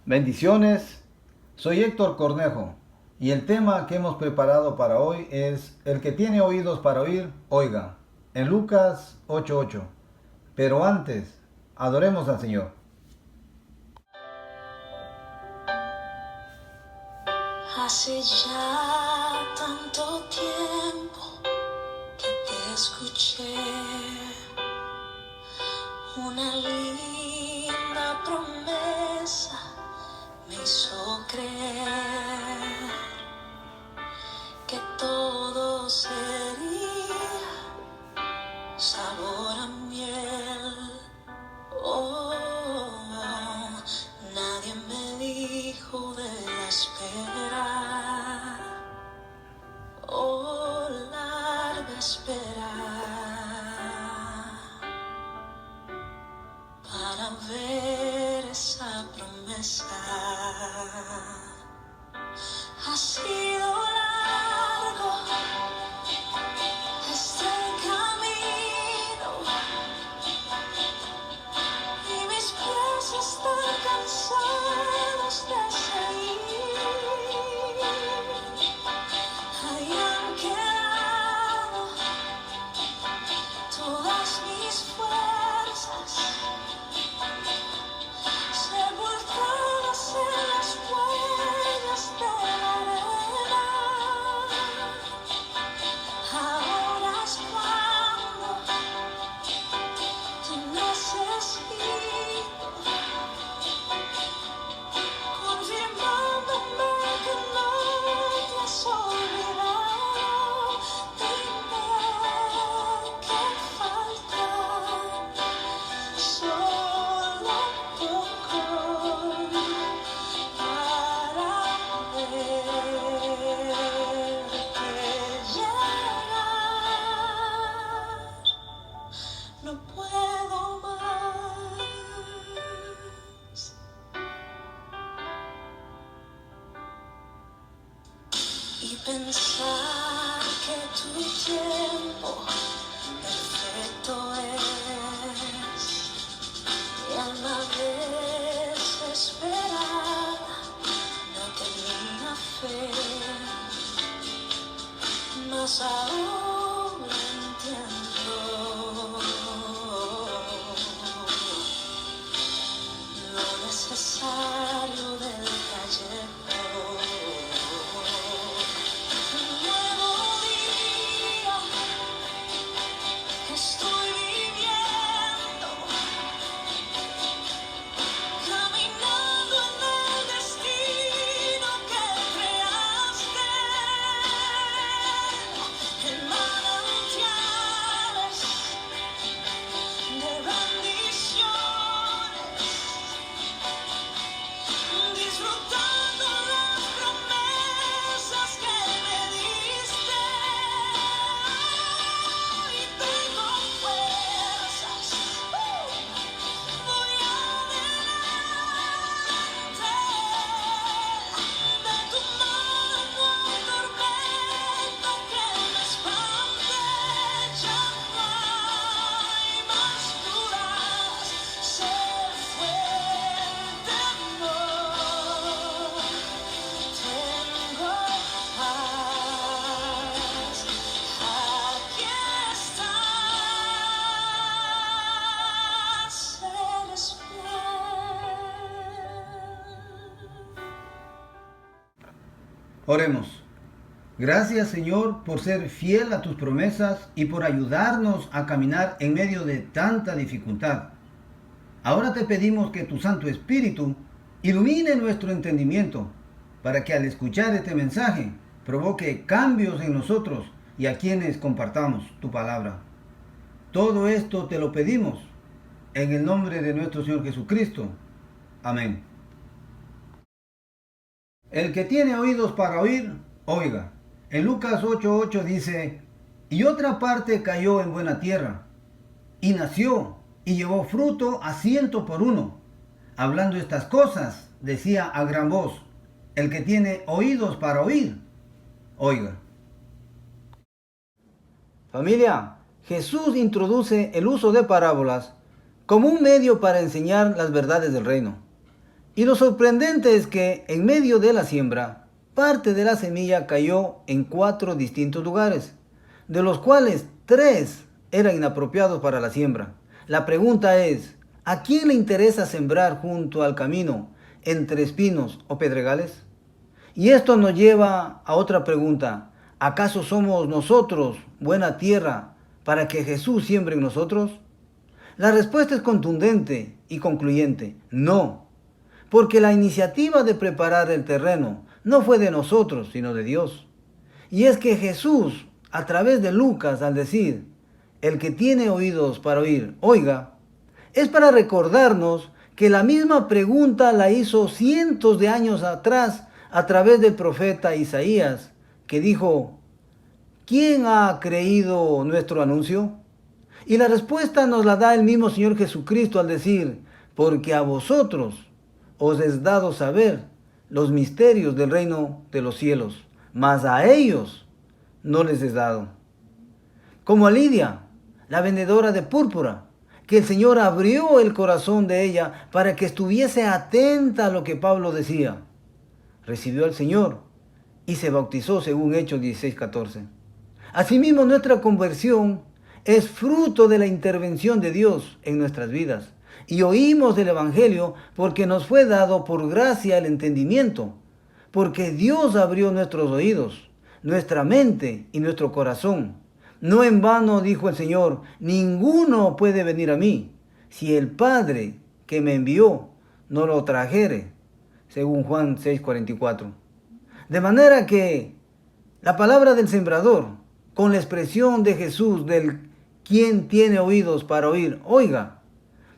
Bendiciones, soy Héctor Cornejo y el tema que hemos preparado para hoy es el que tiene oídos para oír, oiga, en Lucas 8:8. Pero antes, adoremos al Señor. Hace ya tanto tiempo que te escuché, una linda promesa me hizo creer que todo sería sabor a miel. Oh, nadie me dijo de la espera, oh, larga espera, para ver esa promesa. Ha sido largo este camino y mis pies están cansados de seguir. Ahí han quedado todas mis fuerzas, sepultadas en las huellas de la arena. Ahora es cuando te necesito, confirmándome que no te has olvidado. Dime qué falta, solo poco para verte llegar. No puedo más. Y pensar que tu tiempo perfecto es, mi alma desesperada no tenía fe, mas ahora entiendo lo necesario del callejón. Un nuevo día que estoy viviendo, caminando en el destino que creaste, en manantiales de bendiciones, disfrutando las promesas que me diste. Y tengo fuerzas, voy adelante, de tu mano no hay tormenta que me espante. Ya no hay más dudas, ser fuerte no, tengo paz, aquí estás, eres fiel. Oremos. Gracias, Señor, por ser fiel a tus promesas y por ayudarnos a caminar en medio de tanta dificultad. Ahora te pedimos que tu Santo Espíritu ilumine nuestro entendimiento para que al escuchar este mensaje provoque cambios en nosotros y a quienes compartamos tu palabra. Todo esto te lo pedimos en el nombre de nuestro Señor Jesucristo. Amén. El que tiene oídos para oír, oiga. En Lucas 8:8 dice, y otra parte cayó en buena tierra, y nació, y llevó fruto a 100 por 1. Hablando estas cosas, decía a gran voz, el que tiene oídos para oír, oiga. Familia, Jesús introduce el uso de parábolas como un medio para enseñar las verdades del reino. Y lo sorprendente es que en medio de la siembra, parte de la semilla cayó en 4 distintos lugares, de los cuales 3 eran inapropiados para la siembra. La pregunta es, ¿a quién le interesa sembrar junto al camino, entre espinos o pedregales? Y esto nos lleva a otra pregunta. ¿Acaso somos nosotros buena tierra para que Jesús siembre en nosotros? La respuesta es contundente y concluyente. No, porque la iniciativa de preparar el terreno no fue de nosotros, sino de Dios. Y es que Jesús, a través de Lucas, al decir, el que tiene oídos para oír, oiga, es para recordarnos que la misma pregunta la hizo cientos de años atrás a través del profeta Isaías, que dijo, ¿quién ha creído nuestro anuncio? Y la respuesta nos la da el mismo Señor Jesucristo al decir, porque a vosotros os es dado saber los misterios del reino de los cielos, mas a ellos no les es dado. Como a Lidia, la vendedora de púrpura, que el Señor abrió el corazón de ella para que estuviese atenta a lo que Pablo decía. Recibió al Señor y se bautizó según Hechos 16:14. Asimismo, nuestra conversión es fruto de la intervención de Dios en nuestras vidas. Y oímos del Evangelio porque nos fue dado por gracia el entendimiento, porque Dios abrió nuestros oídos, nuestra mente y nuestro corazón. No en vano dijo el Señor, ninguno puede venir a mí si el Padre que me envió no lo trajere, según Juan 6:44. De manera que la palabra del sembrador, con la expresión de Jesús del quien tiene oídos para oír, oiga.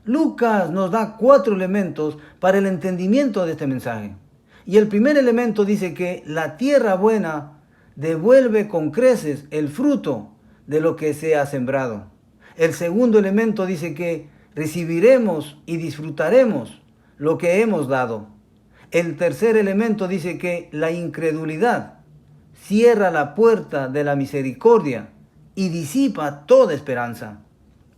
Lucas nos da 4 elementos para el entendimiento de este mensaje. Y el primer elemento dice que la tierra buena devuelve con creces el fruto de lo que se ha sembrado. El segundo elemento dice que recibiremos y disfrutaremos lo que hemos dado. El tercer elemento dice que la incredulidad cierra la puerta de la misericordia y disipa toda esperanza.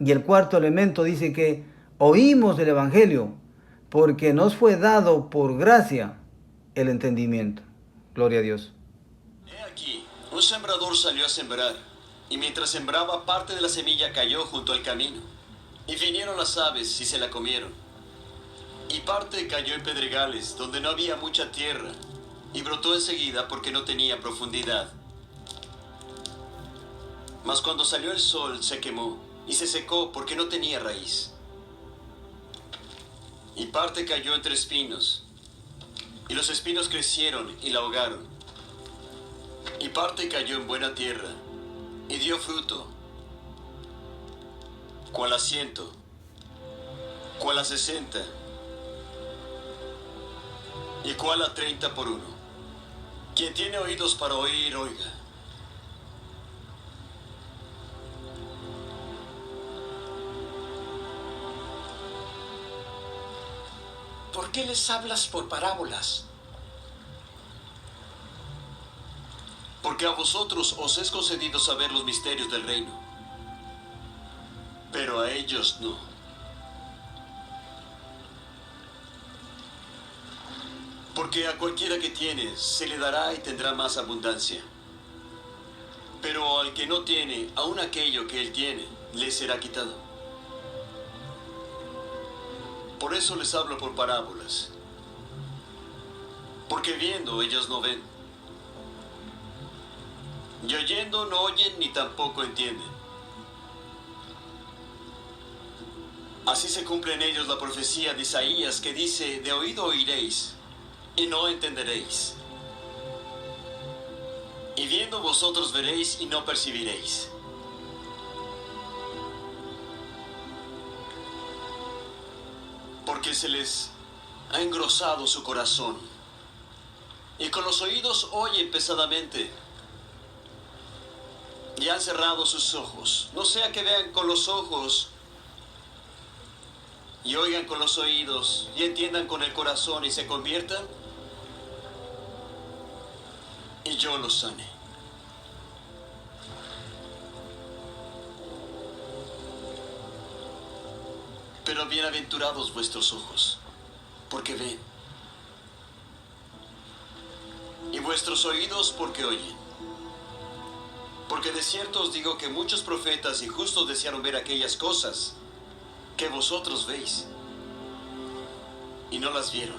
Y el cuarto elemento dice que oímos del Evangelio porque nos fue dado por gracia el entendimiento. Gloria a Dios. He aquí, un sembrador salió a sembrar, y mientras sembraba, parte de la semilla cayó junto al camino, y vinieron las aves y se la comieron. Y parte cayó en pedregales, donde no había mucha tierra, y brotó enseguida porque no tenía profundidad. Mas cuando salió el sol se quemó, y se secó porque no tenía raíz. Y parte cayó entre espinos, y los espinos crecieron y la ahogaron. Y parte cayó en buena tierra, y dio fruto, cual a 100, cual a 60, y cual a 30 por 1. Quien tiene oídos para oír, oiga. ¿Por qué les hablas por parábolas? Porque a vosotros os es concedido saber los misterios del reino, pero a ellos no. Porque a cualquiera que tiene se le dará y tendrá más abundancia, pero al que no tiene, aun aquello que él tiene, le será quitado. Por eso les hablo por parábolas, porque viendo ellos no ven, y oyendo no oyen ni tampoco entienden. Así se cumple en ellos la profecía de Isaías que dice, de oído oiréis, y no entenderéis. Y viendo vosotros veréis y no percibiréis. Porque se les ha engrosado su corazón, y con los oídos oyen pesadamente, y han cerrado sus ojos, no sea que vean con los ojos, y oigan con los oídos, y entiendan con el corazón, y se conviertan, y yo los sane. Pero bienaventurados vuestros ojos, porque ven, vuestros oídos porque oyen. Porque de cierto os digo que muchos profetas y justos desearon ver aquellas cosas que vosotros veis, y no las vieron,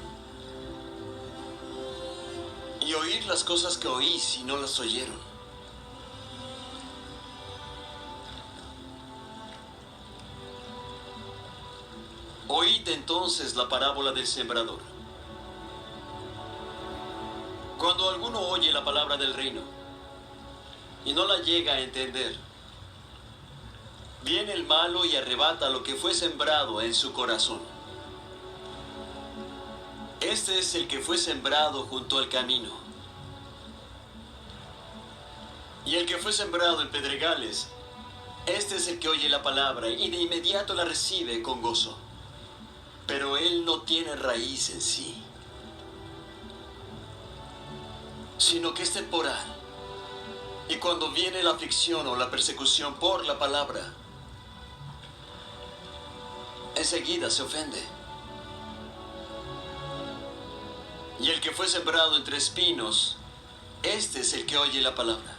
y oír las cosas que oís y no las oyeron. Oíd entonces la parábola del sembrador. Cuando alguno oye la palabra del reino y no la llega a entender, viene el malo y arrebata lo que fue sembrado en su corazón. Este es el que fue sembrado junto al camino. Y el que fue sembrado en pedregales, este es el que oye la palabra y de inmediato la recibe con gozo. Pero él no tiene raíz en sí, sino que es temporal. Y cuando viene la aflicción o la persecución por la palabra, enseguida se ofende. Y el que fue sembrado entre espinos, este es el que oye la palabra.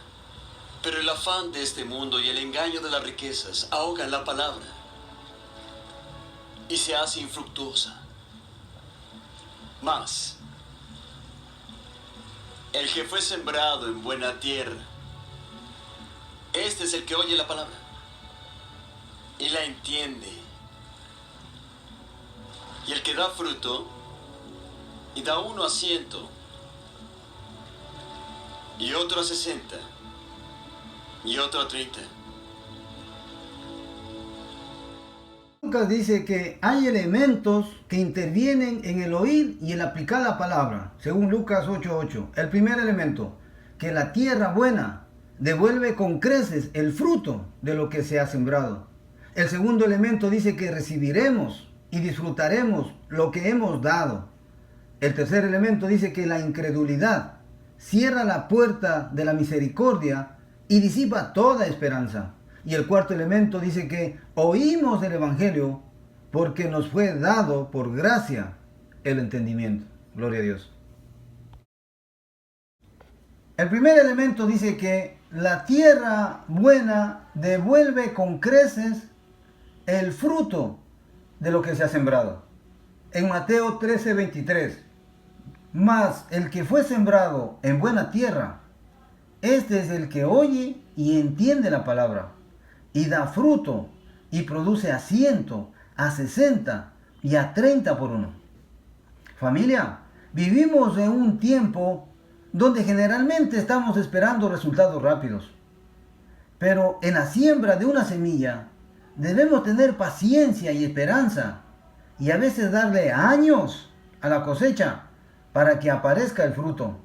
Pero el afán de este mundo y el engaño de las riquezas ahogan la palabra y se hace infructuosa. Mas el que fue sembrado en buena tierra, este es el que oye la palabra y la entiende. Y el que da fruto, y da uno a 100, y otro a 60, y otro a 30. Lucas dice que hay elementos que intervienen en el oír y el aplicar la palabra, según Lucas 8:8. El primer elemento, que la tierra buena devuelve con creces el fruto de lo que se ha sembrado. El segundo elemento dice que recibiremos y disfrutaremos lo que hemos dado. El tercer elemento dice que la incredulidad cierra la puerta de la misericordia y disipa toda esperanza. Y el cuarto elemento dice que oímos el Evangelio porque nos fue dado por gracia el entendimiento. Gloria a Dios. El primer elemento dice que la tierra buena devuelve con creces el fruto de lo que se ha sembrado. En Mateo 13:23, mas el que fue sembrado en buena tierra, este es el que oye y entiende la palabra, y da fruto, y produce a 100, a 60 y a 30 por uno. Familia, vivimos en un tiempo donde generalmente estamos esperando resultados rápidos. Pero en la siembra de una semilla debemos tener paciencia y esperanza, y a veces darle años a la cosecha para que aparezca el fruto.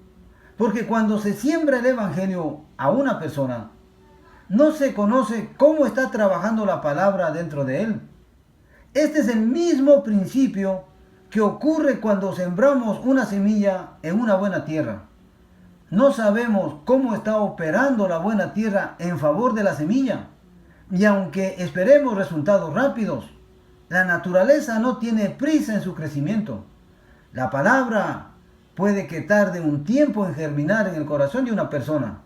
Porque cuando se siembra el Evangelio a una persona, no se conoce cómo está trabajando la palabra dentro de él. Este es el mismo principio que ocurre cuando sembramos una semilla en una buena tierra. No sabemos cómo está operando la buena tierra en favor de la semilla. Y aunque esperemos resultados rápidos, la naturaleza no tiene prisa en su crecimiento. La palabra puede que tarde un tiempo en germinar en el corazón de una persona,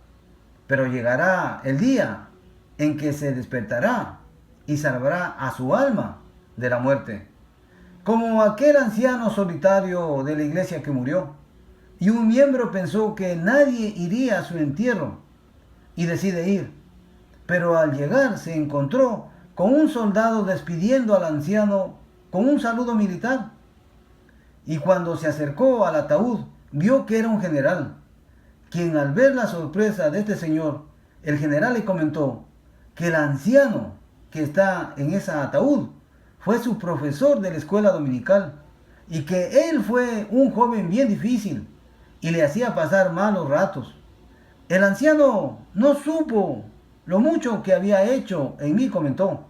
pero llegará el día en que se despertará y salvará a su alma de la muerte. Como aquel anciano solitario de la iglesia que murió, y un miembro pensó que nadie iría a su entierro y decide ir, pero al llegar se encontró con un soldado despidiendo al anciano con un saludo militar. Y cuando se acercó al ataúd, vio que era un general, quien al ver la sorpresa de este señor, el general le comentó que el anciano que está en ese ataúd fue su profesor de la escuela dominical, y que él fue un joven bien difícil y le hacía pasar malos ratos. El anciano no supo lo mucho que había hecho en mí, comentó: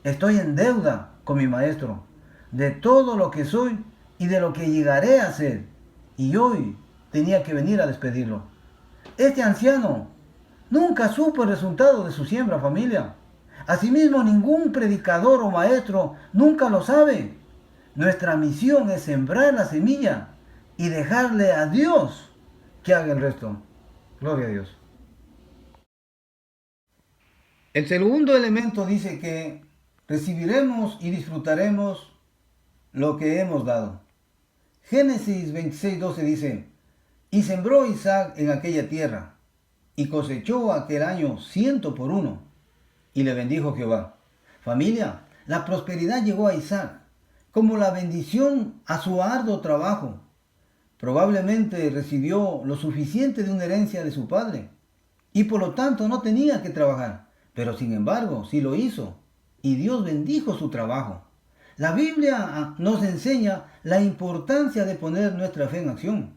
estoy en deuda con mi maestro de todo lo que soy y de lo que llegaré a ser, y hoy tenía que venir a despedirlo. Este anciano nunca supo el resultado de su siembra, familia. Asimismo, ningún predicador o maestro nunca lo sabe. Nuestra misión es sembrar la semilla y dejarle a Dios que haga el resto. Gloria a Dios. El segundo elemento dice que recibiremos y disfrutaremos lo que hemos dado. Génesis 26:12 dice, y sembró Isaac en aquella tierra, y cosechó aquel año 100 por 1, y le bendijo Jehová. Familia, la prosperidad llegó a Isaac como la bendición a su arduo trabajo. Probablemente recibió lo suficiente de una herencia de su padre, y por lo tanto no tenía que trabajar, pero sin embargo sí lo hizo, y Dios bendijo su trabajo. La Biblia nos enseña la importancia de poner nuestra fe en acción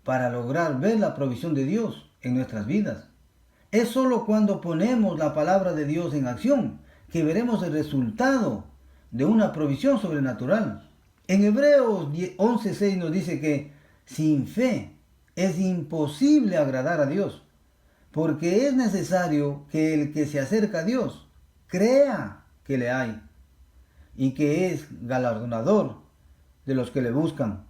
para lograr ver la provisión de Dios en nuestras vidas. Es solo cuando ponemos la palabra de Dios en acción que veremos el resultado de una provisión sobrenatural. En Hebreos 11:6 nos dice que sin fe es imposible agradar a Dios, porque es necesario que el que se acerca a Dios crea que le hay y que es galardonador de los que le buscan.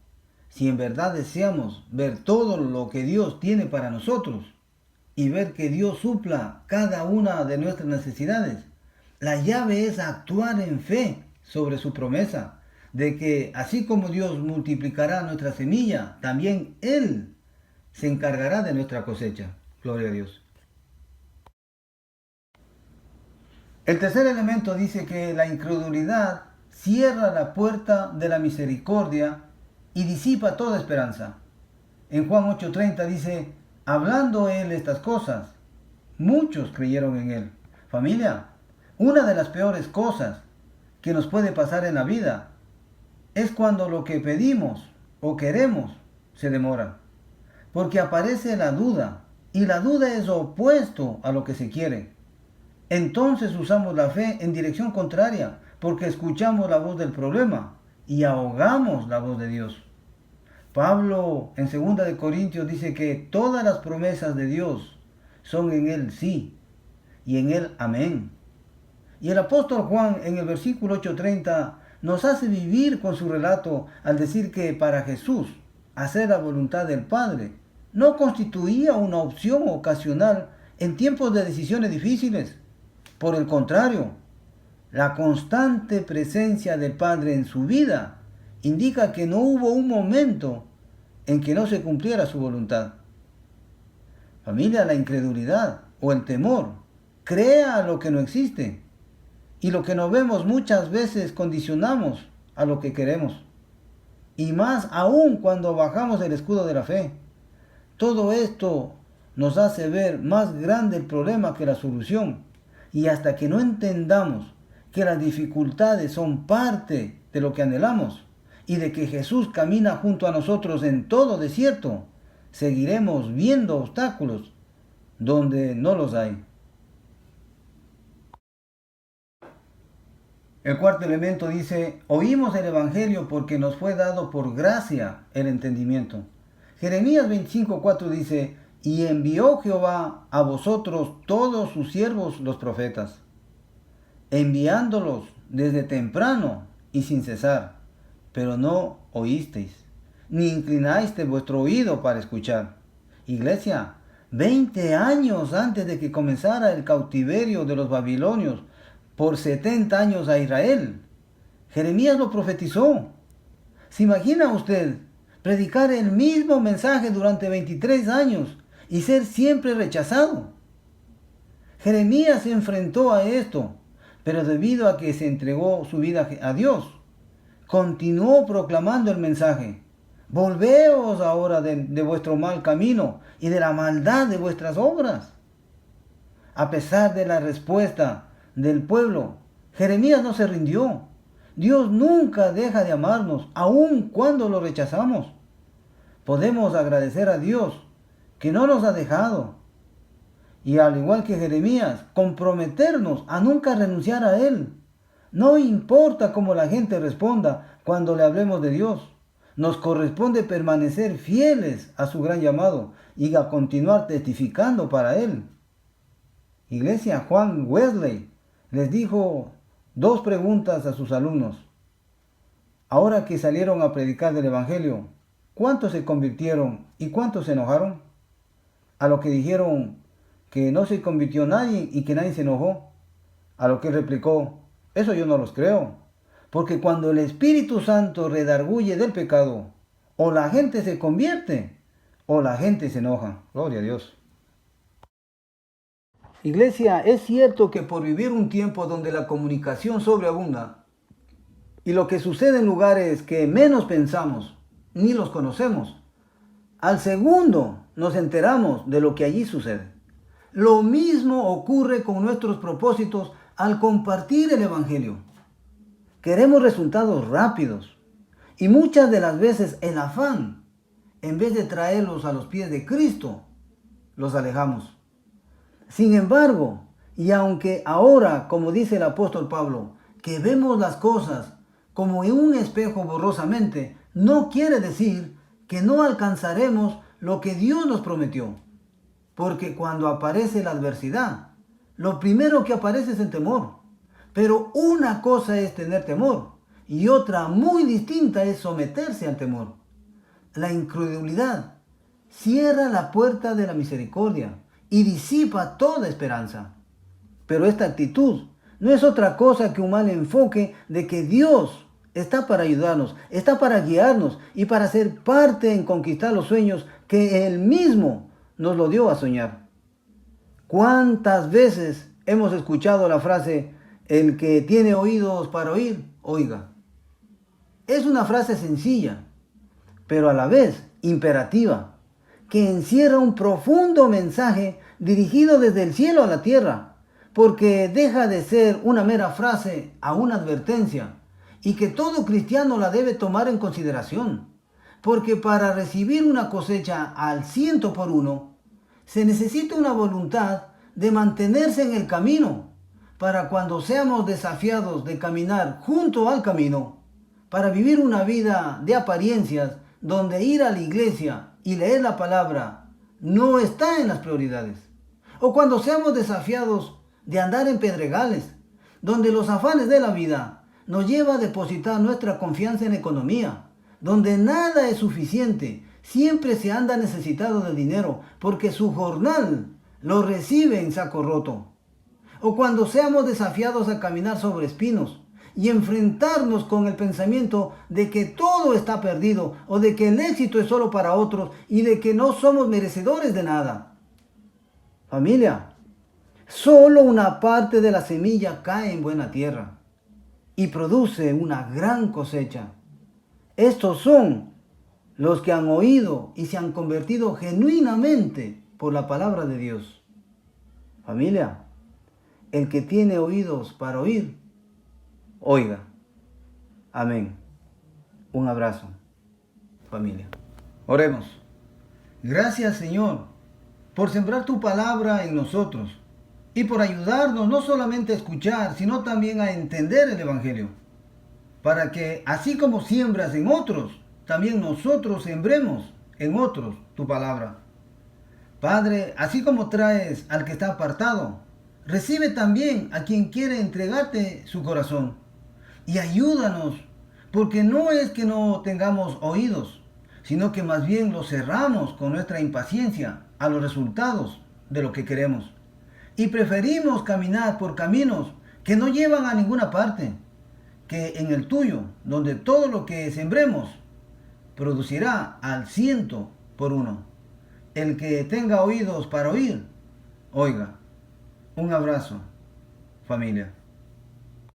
Si en verdad deseamos ver todo lo que Dios tiene para nosotros y ver que Dios supla cada una de nuestras necesidades, la llave es actuar en fe sobre su promesa de que así como Dios multiplicará nuestra semilla, también Él se encargará de nuestra cosecha. Gloria a Dios. El tercer elemento dice que la incredulidad cierra la puerta de la misericordia y disipa toda esperanza. En Juan 8:30 dice, hablando Él estas cosas, muchos creyeron en Él. Familia, una de las peores cosas que nos puede pasar en la vida es cuando lo que pedimos o queremos se demora, porque aparece la duda, y la duda es opuesto a lo que se quiere. Entonces usamos la fe en dirección contraria, porque escuchamos la voz del problema y ahogamos la voz de Dios. Pablo en 2 Corintios dice que todas las promesas de Dios son en Él sí y en Él amén. Y el apóstol Juan en el versículo 8:30 nos hace vivir con su relato al decir que para Jesús hacer la voluntad del Padre no constituía una opción ocasional en tiempos de decisiones difíciles. Por el contrario, la constante presencia del Padre en su vida indica que no hubo un momento en que no se cumpliera su voluntad. Familia, la incredulidad o el temor crea lo que no existe, y lo que no vemos muchas veces condicionamos a lo que queremos, y más aún cuando bajamos el escudo de la fe. Todo esto nos hace ver más grande el problema que la solución, y hasta que no entendamos que las dificultades son parte de lo que anhelamos y de que Jesús camina junto a nosotros en todo desierto, seguiremos viendo obstáculos donde no los hay. El cuarto elemento dice, oímos el Evangelio porque nos fue dado por gracia el entendimiento. Jeremías 25:4 dice, y envió Jehová a vosotros todos sus siervos los profetas, enviándolos desde temprano y sin cesar, pero no oísteis, ni inclinasteis vuestro oído para escuchar. Iglesia, 20 años antes de que comenzara el cautiverio de los babilonios por 70 años a Israel, Jeremías lo profetizó. ¿Se imagina usted predicar el mismo mensaje durante 23 años y ser siempre rechazado? Jeremías se enfrentó a esto, pero debido a que se entregó su vida a Dios, continuó proclamando el mensaje. Volveos ahora de vuestro mal camino y de la maldad de vuestras obras. A pesar de la respuesta del pueblo, Jeremías no se rindió. Dios nunca deja de amarnos, aun cuando lo rechazamos. Podemos agradecer a Dios que no nos ha dejado. Y al igual que Jeremías, comprometernos a nunca renunciar a Él. No importa cómo la gente responda cuando le hablemos de Dios. Nos corresponde permanecer fieles a su gran llamado y a continuar testificando para Él. Iglesia, Juan Wesley les dijo 2 preguntas a sus alumnos. Ahora que salieron a predicar del Evangelio, ¿cuántos se convirtieron y cuántos se enojaron? a lo que dijeron que no se convirtió nadie y que nadie se enojó. A lo que él replicó, eso yo no los creo, porque cuando el Espíritu Santo redarguye del pecado, o la gente se convierte, o la gente se enoja. Gloria a Dios. Iglesia, es cierto que por vivir un tiempo donde la comunicación sobreabunda, y lo que sucede en lugares que menos pensamos, ni los conocemos, al segundo nos enteramos de lo que allí sucede. Lo mismo ocurre con nuestros propósitos al compartir el Evangelio. Queremos resultados rápidos y muchas de las veces el afán, en vez de traerlos a los pies de Cristo, los alejamos. Sin embargo, y aunque ahora, como dice el apóstol Pablo, que vemos las cosas como en un espejo borrosamente, no quiere decir que no alcanzaremos lo que Dios nos prometió. Porque cuando aparece la adversidad, lo primero que aparece es el temor. Pero una cosa es tener temor y otra muy distinta es someterse al temor. La incredulidad cierra la puerta de la misericordia y disipa toda esperanza. Pero esta actitud no es otra cosa que un mal enfoque de que Dios está para ayudarnos, está para guiarnos y para ser parte en conquistar los sueños que Él mismo nos lo dio a soñar. ¿Cuántas veces hemos escuchado la frase, el que tiene oídos para oír, oiga? Es una frase sencilla, pero a la vez imperativa, que encierra un profundo mensaje dirigido desde el cielo a la tierra, porque deja de ser una mera frase a una advertencia, y que todo cristiano la debe tomar en consideración, porque para recibir una cosecha al 100%, se necesita una voluntad de mantenerse en el camino, para cuando seamos desafiados de caminar junto al camino, para vivir una vida de apariencias, donde ir a la iglesia y leer la palabra no está en las prioridades, o cuando seamos desafiados de andar en pedregales, donde los afanes de la vida nos lleva a depositar nuestra confianza en economía, donde nada es suficiente, siempre se anda necesitado de dinero, porque su jornal lo recibe en saco roto. O cuando seamos desafiados a caminar sobre espinos y enfrentarnos con el pensamiento de que todo está perdido, o de que el éxito es solo para otros y de que no somos merecedores de nada. Familia, solo una parte de la semilla cae en buena tierra y produce una gran cosecha. Estos son los que han oído y se han convertido genuinamente por la palabra de Dios. Familia, el que tiene oídos para oír, oiga. Amén. Un abrazo, familia. Oremos. Gracias, Señor, por sembrar tu palabra en nosotros y por ayudarnos no solamente a escuchar, sino también a entender el Evangelio, para que así como siembras en otros, también nosotros sembremos en otros tu palabra. Padre, así como traes al que está apartado, recibe también a quien quiere entregarte su corazón. Y ayúdanos, porque no es que no tengamos oídos, sino que más bien los cerramos con nuestra impaciencia a los resultados de lo que queremos. Y preferimos caminar por caminos que no llevan a ninguna parte, que en el tuyo, donde todo lo que sembremos producirá al 100%. El que tenga oídos para oír, oiga. Un abrazo, familia.